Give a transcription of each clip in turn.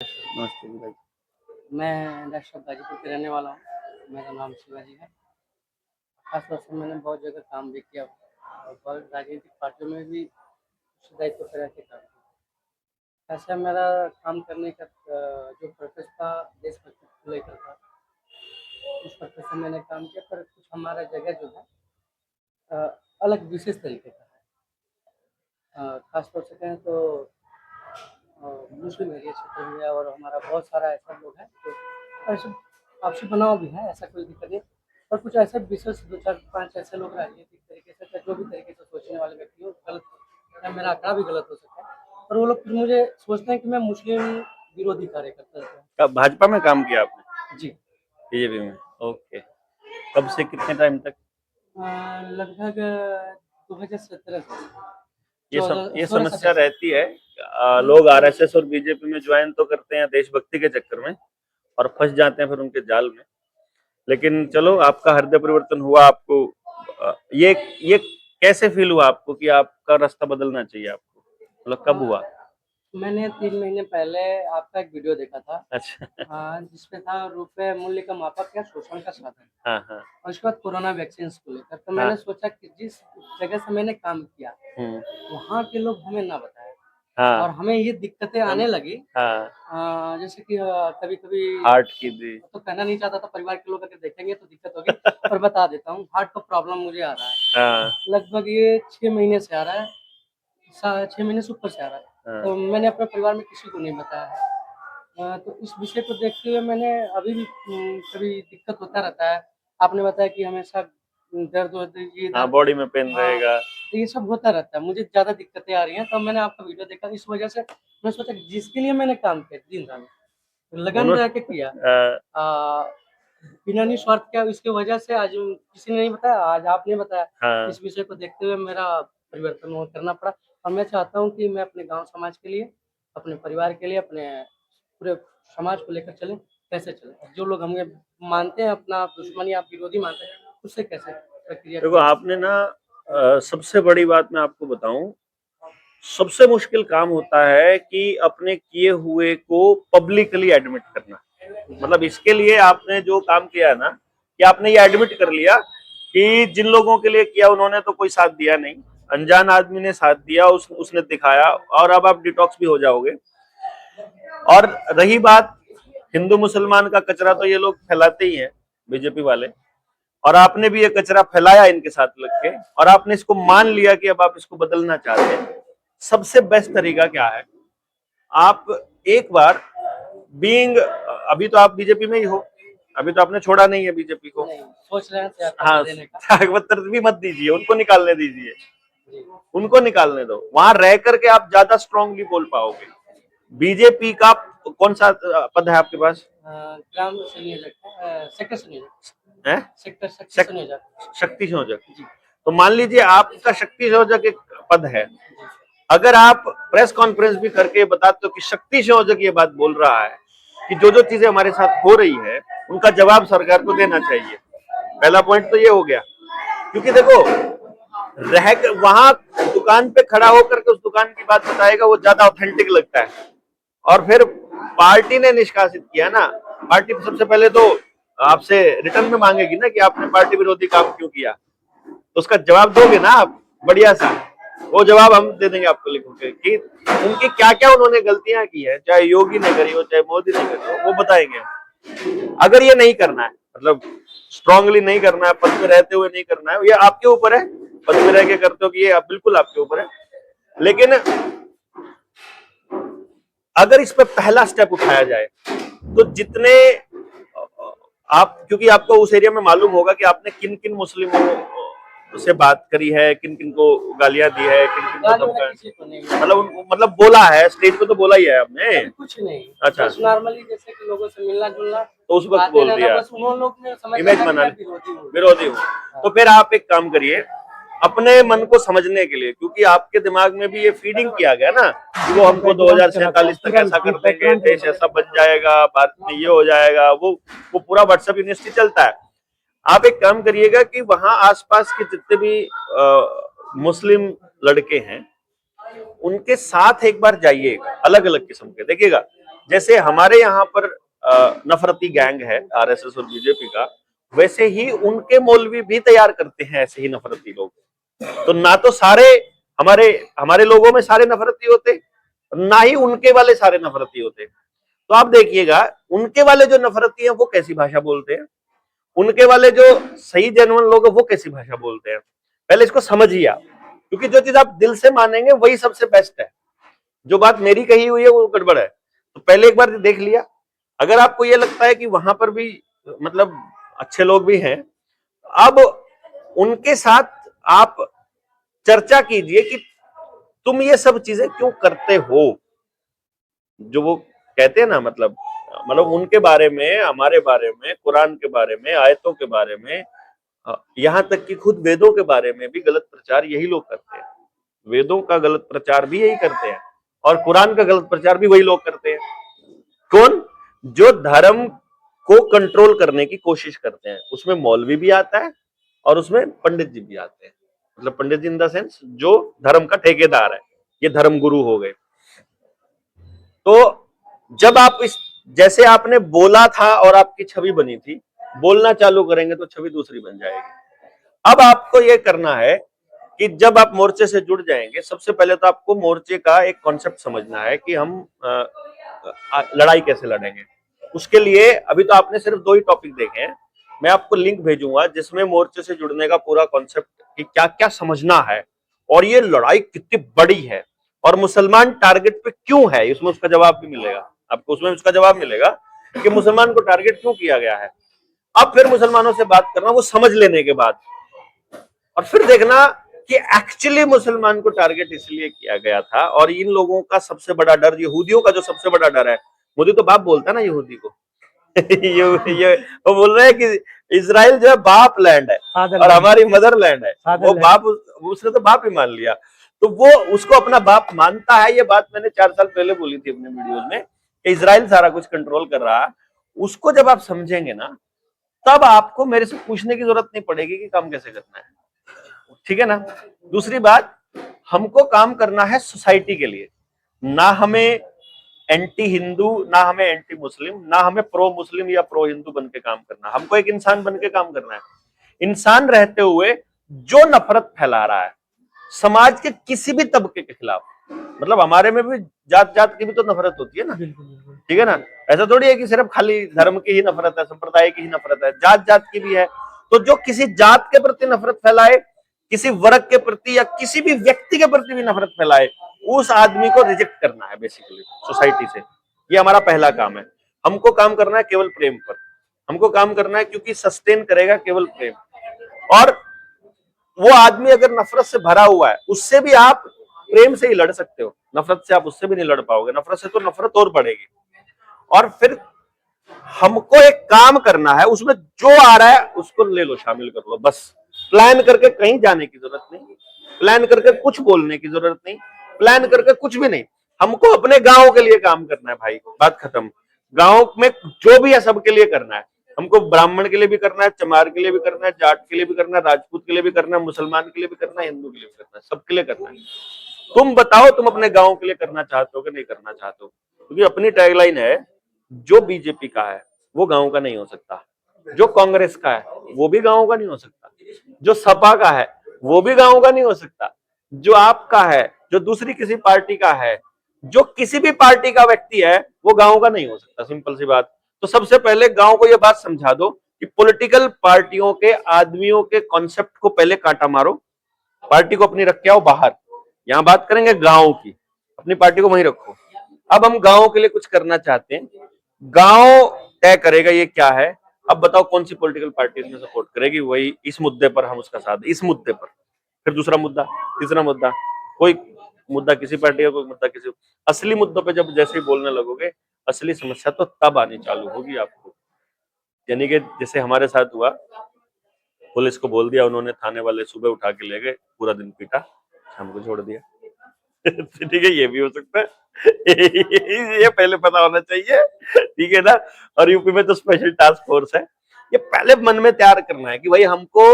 नमस्ते जी भाई। मैं डॉक्टर गाजीपुर के रहने वाला हूँ। मेरा नाम शिवाजी है। खास तौर से मैंने बहुत जगह काम भी किया और बहुत राजनीतिक पार्टियों में भी उच्च दायित्व पे रह के काम किया। ऐसा मेरा काम करने का जो पर्पज़ था देशभक्ति को लेकर था, उस पर्पज़ से मैंने काम किया। पर कुछ हमारा जगह जो है अलग विशेष तरीके का है। खास तौर से कहें तो मुस्लिम एरिया क्षेत्र में है और हमारा बहुत सारा ऐसा लोग हैं जो ऐसे आपसी बनाव भी है, ऐसा कोई दिक्कत नहीं। और कुछ ऐसे विशेष 2-4-5 ऐसे लोग राजनीतिक तरीके से या जो भी तरीके से सोचने वाले व्यक्ति हो, गलत या मेरा आंकड़ा भी गलत हो सकता है। और वो लोग फिर मुझे सोचते हैं कि मैं मुस्लिम विरोधी कार्य करता रहता हूँ। कब भाजपा में काम किया आपने? जी। बीजेपी में। ओके। कब से कितने टाइम तक? लगभग 2017 से ये 16-17 समस्या से। रहती है। लोग आरएसएस और बीजेपी में ज्वाइन तो करते हैं देशभक्ति के चक्कर में और फंस जाते हैं फिर उनके जाल में। लेकिन चलो, आपका हृदय परिवर्तन हुआ। आपको ये कैसे फील हुआ आपको कि आपका रास्ता बदलना चाहिए आपको? मतलब कब हुआ? मैंने 3 महीने पहले आपका एक वीडियो देखा था। अच्छा। जिसपे था रुपए मूल्य का मापक या शोषण का साधन। हाँ हाँ। और उसके बाद कोरोना वैक्सीन को लेकर तो मैंने सोचा कि जिस जगह से मैंने काम किया वहाँ के लोग हमें ना बताएं और हमें ये दिक्कतें आने लगी। जैसे कि कभी-कभी हार्ट की भी। तो कहना नहीं चाहता था, परिवार के लोग अगर देखेंगे तो दिक्कत होगी। पर बता देता हूँ, हार्ट का प्रॉब्लम मुझे आ रहा है। लगभग ये 6 महीने से आ रहा है, 6 महीने से ऊपर से आ रहा है। तो मैंने अपने परिवार में किसी को नहीं बताया है। तो इस विषय को देखते हुए मैंने अभी भी कभी दिक्कत होता रहता है। आपने बताया कि हमेशा दर्द वर्द ये हाँ, दर्द बॉडी में पेन रहेगा। तो ये सब होता रहता है। मुझे ज़्यादा दिक्कतें आ रही हैं, तब मैंने आपका वीडियो देखा। इस वजह से मैं सोचा कि जिसके लिए मैंने काम किया दिन-रात, लगन रह के किया, बिना निस्वार्थ किया, इसकी वजह से आज किसी ने नहीं बताया, आज आपने बताया। इस विषय को देखते हुए मेरा परिवर्तन वो करना पड़ा और मैं चाहता हूँ कि मैं अपने गाँव समाज के लिए, अपने परिवार के लिए, अपने पूरे समाज को लेकर चलें, कैसे चलें? जो लोग हमें मानते हैं अपना दुश्मन या विरोधी मानते हैं, उससे कैसे प्रक्रिया देखो, आपने ना सबसे बड़ी बात मैं आपको बताऊं, सबसे मुश्किल काम होता है कि अपने किए हुए को पब्लिकली एडमिट करना। मतलब इसके लिए आपने जो काम किया ना, कि आपने ये एडमिट कर लिया कि जिन लोगों के लिए किया उन्होंने तो कोई साथ दिया नहीं, अनजान आदमी ने साथ दिया, उसने दिखाया, और अब आप डिटॉक्स भी हो जाओगे। और रही बात हिंदू मुसलमान का कचरा, तो ये लोग फैलाते ही हैं बीजेपी वाले, और आपने भी ये कचरा फैलाया इनके साथ लग के, और आपने इसको मान लिया कि अब आप इसको बदलना चाहते हैं। सबसे बेस्ट तरीका क्या है? आप एक बार बीइंग, अभी तो आप बीजेपी में ही हो, अभी तो आपने छोड़ा नहीं है बीजेपी को। सोच रहे हैं त्याग हाँ, पत्र देने का। त्याग पत्र भी मत दीजिए, उनको निकालने दीजिए, उनको निकालने दो। वहां रह करके आप ज्यादा स्ट्रांगली बोल पाओगे। बीजेपी का कौन सा पद है आपके पास? ग्राम संयोजक, सेक्टर संयोजक है? सेक्टर शक्ति संयोजक। शक्ति संयोजक। तो मान लीजिए आपका शक्ति संयोजक एक पद है। अगर आप प्रेस कॉन्फ्रेंस भी करके बताते हो कि शक्ति संयोजक ये बात बोल रहा है कि जो जो चीजें हमारे साथ हो रही है उनका जवाब सरकार को देना चाहिए। पहला पॉइंट तो ये हो गया। क्योंकि देखो, रह वहां दुकान पे खड़ा होकर के उस दुकान की बात बताएगा, वो ज्यादा ऑथेंटिक लगता है। और फिर पार्टी ने निष्कासित किया ना, पार्टी सबसे पहले तो आपसे रिटर्न में मांगेगी ना कि आपने पार्टी विरोधी काम क्यों किया, तो उसका जवाब दोगे ना आप बढ़िया सा। वो जवाब हम दे देंगे आपको लिख के कि उनकी क्या क्या उन्होंने गलतियां की है, चाहे योगी ने करी हो चाहे मोदी ने करी हो, वो बताएंगे। अगर ये नहीं करना है, मतलब स्ट्रांगली नहीं करना है, पद में रहते हुए नहीं करना है, ये आपके ऊपर है। पद में रह के करते हो कि ये बिल्कुल आपके ऊपर है। लेकिन अगर इस पर पहला स्टेप उठाया जाए तो जितने आप, क्योंकि आपको उस एरिया में मालूम होगा कि आपने किन किन मुस्लिमों से बात करी है, किन किन को गालियां दी है, किन किन को धमकाया, मतलब बोला है, स्टेज पे तो बोला ही है आपने। कुछ नहीं, अच्छा, बस नॉर्मली जैसे कि लोगों से मिलना जुलना, तो उस वक्त बोल दिया, बस उन्होंने लोग ने समझ इमेज बना, विरोधी हूँ। तो फिर आप एक काम करिए, अपने मन को समझने के लिए, क्योंकि आपके दिमाग में भी ये फीडिंग किया गया ना कि वो हमको 2047 तक ऐसा कर देंगे, देश ऐसा बन जाएगा, भारत में ये हो जाएगा, वो पूरा व्हाट्सएप यूनिवर्सिटी चलता है। आप एक काम करिएगा कि वहां आसपास के जितने भी मुस्लिम लड़के हैं उनके साथ एक बार जाइएगा, अलग अलग किस्म के देखिएगा। जैसे हमारे यहाँ पर नफरती गैंग है आरएसएस और बीजेपी का, वैसे ही उनके मौलवी भी तैयार करते हैं ऐसे ही नफरती लोग। तो ना तो सारे हमारे हमारे लोगों में सारे नफरती होते, ना ही उनके वाले सारे नफरती होते। तो आप देखिएगा उनके वाले जो नफरती हैं वो कैसी भाषा बोलते हैं, उनके वाले जो सही जेन्युइन लोग हैं वो कैसी भाषा बोलते हैं। पहले इसको समझिए आप, क्योंकि जो चीज आप दिल से मानेंगे वही सबसे बेस्ट है। जो बात मेरी कही हुई है वो गड़बड़ है, तो पहले एक बार देख लिया। अगर आपको ये लगता है कि वहां पर भी मतलब अच्छे लोग भी हैं, अब उनके साथ आप चर्चा कीजिए कि तुम ये सब चीजें क्यों करते हो। जो वो कहते हैं ना, मतलब उनके बारे में, हमारे बारे में, कुरान के बारे में, आयतों के बारे में, यहां तक कि खुद वेदों के बारे में भी गलत प्रचार यही लोग करते हैं। वेदों का गलत प्रचार भी यही करते हैं और कुरान का गलत प्रचार भी वही लोग करते हैं। कौन? जो धर्म को कंट्रोल करने की कोशिश करते हैं। उसमें मौलवी भी आता है और उसमें पंडित जी भी आते हैं। मतलब पंडित जी इन द सेंस जो धर्म का ठेकेदार है, ये धर्म गुरु हो गए। तो जब आप इस जैसे आपने बोला था और आपकी छवि बनी थी, बोलना चालू करेंगे तो छवि दूसरी बन जाएगी। अब आपको यह करना है कि जब आप मोर्चे से जुड़ जाएंगे, सबसे पहले तो आपको मोर्चे का एक कॉन्सेप्ट समझना है कि हम लड़ाई कैसे लड़ेंगे। उसके लिए अभी तो आपने सिर्फ 2 ही टॉपिक देखे हैं, मैं आपको लिंक भेजूंगा जिसमें मोर्चे से जुड़ने का पूरा कॉन्सेप्ट कि क्या क्या समझना है और ये लड़ाई कितनी बड़ी है और मुसलमान टारगेट पे क्यों है, इसमें उसका जवाब भी मिलेगा आपको। उसमें उसका जवाब मिलेगा कि मुसलमान को टारगेट क्यों किया गया है। अब फिर मुसलमानों से बात करना वो समझ लेने के बाद, और फिर देखना कि एक्चुअली मुसलमान को टारगेट इसलिए किया गया था। और इन लोगों का सबसे बड़ा डर, यहूदियों का जो सबसे बड़ा डर है, मोदी तो बाप बोलता है ना यहूदी को ये वो बोल रहे हैं कि इजराइल जो है बाप लैंड है और हमारी मदर लैंड है। वो बाप, उसने तो बाप ही मान लिया, तो वो उसको अपना बाप मानता है। ये बात मैंने 4 साल पहले बोली थी अपने वीडियोस में कि इजराइल सारा कुछ कंट्रोल कर रहा है। उसको जब आप समझेंगे ना, तब आपको मेरे से पूछने की जरूरत नहीं पड़ेगी कि काम कैसे करना है। ठीक है ना। दूसरी बात, हमको काम करना है सोसाइटी के लिए, ना हमें एंटी हिंदू, ना हमें एंटी मुस्लिम, ना हमें प्रो मुस्लिम या प्रो हिंदू बन के काम करना। हमको एक इंसान बन के काम करना है। इंसान रहते हुए जो नफरत फैला रहा है समाज के किसी भी तबके के खिलाफ, मतलब हमारे में भी जात जात की भी तो नफरत होती है ना, ठीक है ना। ऐसा थोड़ी है कि सिर्फ खाली धर्म की ही नफरत है, संप्रदाय की ही नफरत है, जात जात की भी है। तो जो किसी जात के प्रति नफरत फैलाए, किसी वर्ग के प्रति या किसी भी व्यक्ति के प्रति भी नफरत फैलाए, उस आदमी को रिजेक्ट करना है बेसिकली सोसाइटी से। ये हमारा पहला काम है। हमको काम करना है केवल प्रेम पर, हमको काम करना है क्योंकि सस्टेन करेगा केवल प्रेम। और वो आदमी अगर नफरत से भरा हुआ है, उससे भी आप प्रेम से ही लड़ सकते हो, नफरत से आप उससे भी नहीं लड़ पाओगे। नफरत से तो नफरत और बढ़ेगी। और फिर हमको एक काम करना है, उसमें जो आ रहा है उसको ले लो, शामिल कर लो बस। प्लान करके कहीं जाने की जरूरत नहीं, प्लान करके कुछ बोलने की जरूरत नहीं, प्लान करके कुछ भी नहीं। हमको अपने गांव के लिए काम करना है भाई, बात खत्म। गांव में जो भी है सबके लिए करना है। हमको ब्राह्मण के लिए भी करना है, चमार के लिए भी करना है, जाट के लिए भी करना है, राजपूत के लिए भी करना है, मुसलमान के लिए भी करना है, हिंदू के लिए भी करना है, सबके लिए करना है। तुम बताओ तुम अपने गांव के लिए करना चाहते हो कि नहीं करना चाहते हो। क्योंकि अपनी टैगलाइन है, जो बीजेपी का है वो गांव का नहीं हो सकता, जो कांग्रेस का है वो भी गांव का नहीं हो सकता, जो सपा का है वो भी गांव का नहीं हो सकता, जो आपका है, जो दूसरी किसी पार्टी का है, जो किसी भी पार्टी का व्यक्ति है वो गांव का नहीं हो सकता। सिंपल सी बात। तो सबसे पहले गांव को यह बात समझा दो कि पॉलिटिकल पार्टियों के आदमियों के कॉन्सेप्ट को पहले काटा मारो, पार्टी को अपनी रख के आओ बाहर। यहां बात करेंगे गांव की, अपनी पार्टी को वहीं रखो। अब हम गांव के लिए कुछ करना चाहते हैं, गांव तय करेगा ये क्या है। अब बताओ कौन सी पॉलिटिकल पार्टी इसमें सपोर्ट करेगी, वही इस मुद्दे पर हम उसका साथ, इस मुद्दे पर। फिर दूसरा मुद्दा, तीसरा मुद्दा, कोई मुद्दा किसी पार्टी का, कोई मुद्दा किसी। असली मुद्दों पे जब जैसे ही बोलने लगोगे, असली समस्या तो तब आनी चालू होगी आपको। यानी कि जैसे हमारे साथ हुआ, पुलिस को बोल दिया उन्होंने, थाने वाले सुबह उठा के ले गए, पूरा दिन पीटा, शाम को छोड़ दिया। ठीक है, ये भी हो सकता है। ये पहले पता होना चाहिए, ठीक है ना। और यूपी में तो स्पेशल टास्क फोर्स है। ये पहले मन में तैयार करना है कि भाई हमको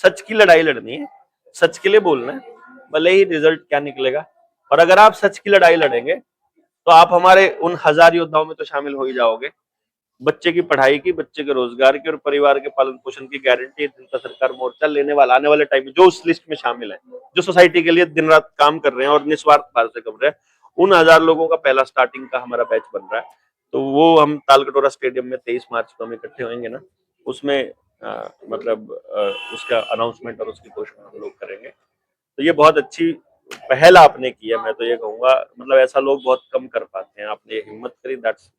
सच की लड़ाई लड़नी है, सच के लिए बोलना है, भले ही रिजल्ट क्या निकलेगा। और अगर आप सच की लड़ाई लड़ेंगे तो आप हमारे उन 1000 योद्धाओं में तो शामिल हो ही जाओगे। बच्चे की पढ़ाई की, बच्चे के रोजगार की और परिवार के पालन पोषण की गारंटी जनता सरकार मोर्चा लेने वाला आने वाले टाइम में जो उस लिस्ट में शामिल है, जो सोसाइटी के लिए दिन रात काम कर रहे हैं और निस्वार्थ भाव से कर रहे हैं, उन 1000 लोगों का पहला स्टार्टिंग का हमारा बैच बन रहा है। तो वो हम तालकटोरा स्टेडियम में 23 मार्च को हम इकट्ठे होंगे ना, उसमें मतलब उसका अनाउंसमेंट और उसकी घोषणा हम लोग करेंगे। तो ये बहुत अच्छी पहल आपने की है, मैं तो ये कहूंगा, मतलब ऐसा लोग बहुत कम कर पाते हैं, आपने ये हिम्मत करी, दैट्स